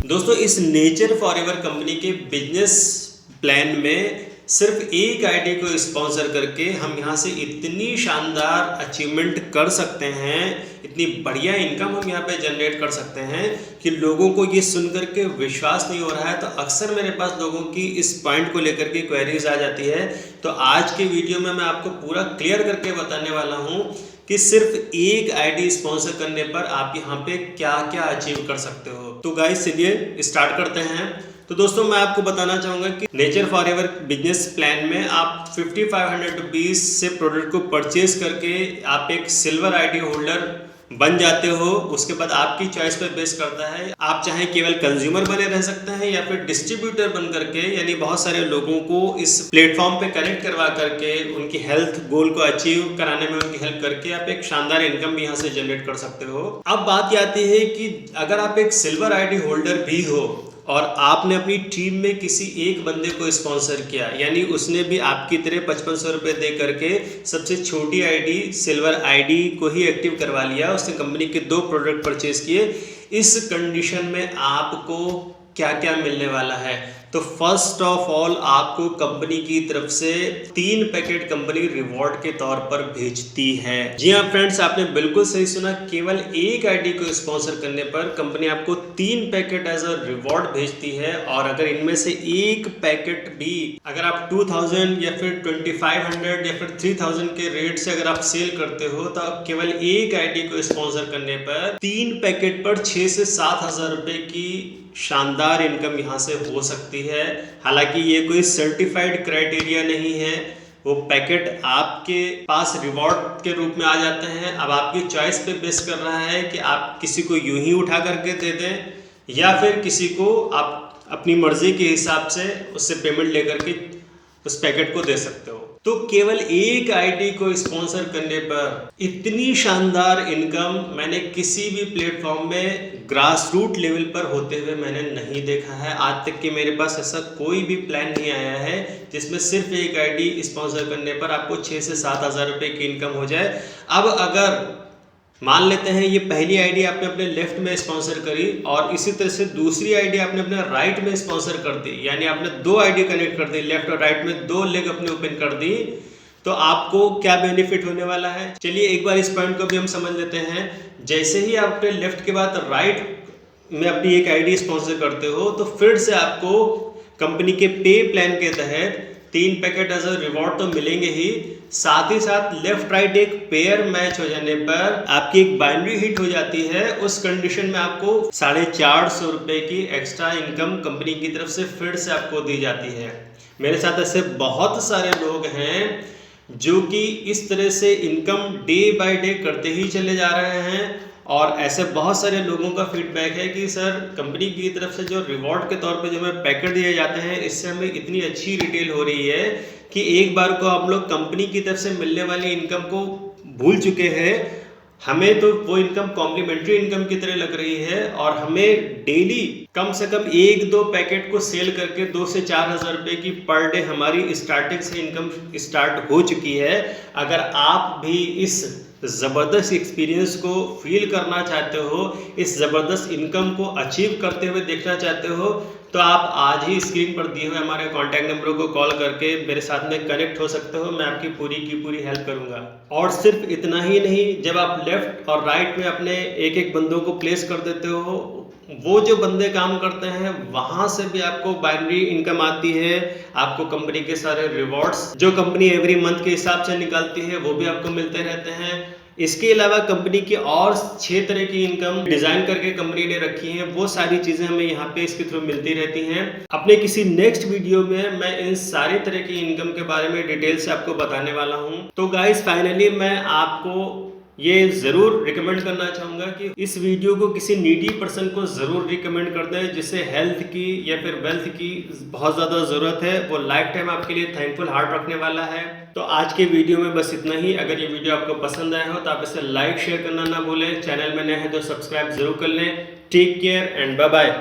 दोस्तों इस nature forever company के बिजनेस प्लान में सिर्फ एक आईडी को स्पॉन्सर करके हम यहाँ से इतनी शानदार अचीवमेंट कर सकते हैं, इतनी बढ़िया इनकम हम यहाँ पे जनरेट कर सकते हैं कि लोगों को ये सुन करके विश्वास नहीं हो रहा है। तो अक्सर मेरे पास लोगों की इस पॉइंट को लेकर के क्वेरीज आ जाती है। तो आज के वीडियो में मैं आपको पूरा क्लियर करके बताने वाला हूँ कि सिर्फ एक आईडी स्पॉन्सर करने पर आप यहाँ पे क्या क्या अचीव कर सकते हो। तो गाइस चलिए स्टार्ट करते हैं। तो दोस्तों मैं आपको बताना चाहूँगा कि नेचर फॉरएवर बिजनेस प्लान में आप 5500 रुपीज़ से प्रोडक्ट को परचेज करके आप एक सिल्वर आईडी होल्डर बन जाते हो। उसके बाद आपकी चॉइस पर बेस करता है, आप चाहे केवल कंज्यूमर बने रह सकते हैं या फिर डिस्ट्रीब्यूटर बन करके, यानी बहुत सारे लोगों को इस प्लेटफॉर्म पे कनेक्ट करवा करके उनकी हेल्थ गोल को अचीव कराने में उनकी हेल्प करके आप एक शानदार इनकम भी यहाँ से जनरेट कर सकते हो। अब बात ये आती है कि अगर आप एक सिल्वर आईडी होल्डर भी हो और आपने अपनी टीम में किसी एक बंदे को स्पॉन्सर किया, यानी उसने भी आपकी तरह 5500 रुपये दे करके सबसे छोटी आईडी सिल्वर आईडी को ही एक्टिव करवा लिया, उसने कंपनी के 2 प्रोडक्ट परचेज किए। इस कंडीशन में आपको क्या क्या मिलने वाला है? तो फर्स्ट ऑफ ऑल आपको कंपनी की तरफ से 3 पैकेट कंपनी रिवॉर्ड के तौर पर भेजती है। जी हाँ फ्रेंड्स, आपने बिल्कुल सही सुना, केवल एक आईडी को स्पॉन्सर करने पर कंपनी आपको 3 पैकेट एज अ रिवॉर्ड भेजती है। और अगर इनमें से एक पैकेट भी अगर आप 2000 या फिर 2500 या फिर 3000 के रेट से अगर आप सेल करते हो तो आप केवल एक आईडी को स्पॉन्सर करने पर 3 पैकेट पर 6 से 7,000 रुपए की शानदार इनकम यहाँ से हो सकती है। हालांकि ये कोई सर्टिफाइड क्राइटेरिया नहीं है, वो पैकेट आपके पास रिवॉर्ड के रूप में आ जाते हैं। अब आपकी चॉइस पे बेस कर रहा है कि आप किसी को यूं ही उठा करके दे दें या फिर किसी को आप अपनी मर्जी के हिसाब से उससे पेमेंट लेकर के उस पैकेट को दे सकते हो। तो केवल एक आईडी को स्पॉन्सर करने पर इतनी शानदार इनकम मैंने किसी भी प्लेटफॉर्म में ग्रास रूट लेवल पर होते हुए मैंने नहीं देखा है। आज तक कि मेरे पास ऐसा कोई भी प्लान नहीं आया है जिसमें सिर्फ एक आईडी स्पॉन्सर करने पर आपको 6 से 7,000 रुपये की इनकम हो जाए। अब अगर मान लेते हैं ये पहली आईडी आपने अपने लेफ्ट में स्पॉन्सर करी और इसी तरह से दूसरी आईडी आपने अपने राइट में स्पॉन्सर कर दी, यानी आपने 2 आईडी कनेक्ट कर दी, लेफ्ट और राइट में 2 लेग अपने ओपन कर दी, तो आपको क्या बेनिफिट होने वाला है? चलिए एक बार इस पॉइंट को भी हम समझ लेते हैं। जैसे ही आप अपने लेफ्ट के बाद राइट में अपनी एक आईडी स्पॉन्सर करते हो तो फिर से आपको कंपनी के पे प्लान के तहत 3 पैकेट एज अ रिवॉर्ड तो मिलेंगे ही, साथ ही साथ लेफ्ट राइट एक पेयर मैच हो जाने पर आपकी एक बाइनरी हिट हो जाती है। उस कंडीशन में आपको 450 रुपये की एक्स्ट्रा इनकम कंपनी की तरफ से फिर से आपको दी जाती है। मेरे साथ ऐसे बहुत सारे लोग हैं जो कि इस तरह से इनकम डे बाय डे करते ही चले जा रहे हैं। और ऐसे बहुत सारे लोगों का फीडबैक है कि सर कंपनी की तरफ से जो रिवॉर्ड के तौर पे जो हमें पैकेट दिए जाते हैं इससे हमें इतनी अच्छी रिटेल हो रही है कि एक बार को हम लोग कंपनी की तरफ से मिलने वाली इनकम को भूल चुके हैं। हमें तो वो इनकम कॉम्प्लीमेंट्री इनकम की तरह लग रही है और हमें डेली कम से कम 1-2 पैकेट को सेल करके 2 से 4,000 रुपये की पर डे हमारी स्टार्टिंग से इनकम स्टार्ट हो चुकी है। अगर आप भी इस ज़बरदस्त एक्सपीरियंस को फील करना चाहते हो, इस ज़बरदस्त इनकम को अचीव करते हुए देखना चाहते हो, तो आप आज ही स्क्रीन पर दिए हुए हमारे कॉन्टैक्ट नंबरों को कॉल करके मेरे साथ में कनेक्ट हो सकते हो। मैं आपकी पूरी की पूरी हेल्प करूंगा। और सिर्फ इतना ही नहीं, जब आप लेफ्ट और राइट में अपने एक एक बंदों को प्लेस कर देते हो, वो जो बंदे काम करते हैं वहां से भी आपको बाइनरी इनकम आती है। आपको कंपनी के सारे रिवॉर्ड्स जो कंपनी एवरी मंथ के हिसाब से निकालती है वो भी आपको मिलते रहते हैं। इसके अलावा कंपनी की और 6 तरह की इनकम डिजाइन करके कंपनी ने रखी है, वो सारी चीजें हमें यहाँ पे इसके थ्रू मिलती रहती हैं। अपने किसी नेक्स्ट वीडियो में मैं इन सारी तरह की इनकम के बारे में डिटेल से आपको बताने वाला हूँ। तो गाइस फाइनली मैं आपको ये ज़रूर रिकमेंड करना चाहूँगा कि इस वीडियो को किसी नीडी पर्सन को ज़रूर रिकमेंड कर दें जिसे हेल्थ की या फिर वेल्थ की बहुत ज़्यादा ज़रूरत है। वो लाइफ टाइम आपके लिए थैंकफुल हार्ट रखने वाला है। तो आज के वीडियो में बस इतना ही। अगर ये वीडियो आपको पसंद आया हो तो आप इसे लाइक शेयर करना ना भूलें। चैनल में नए हैं तो सब्सक्राइब जरूर कर लें। Take care and bye bye.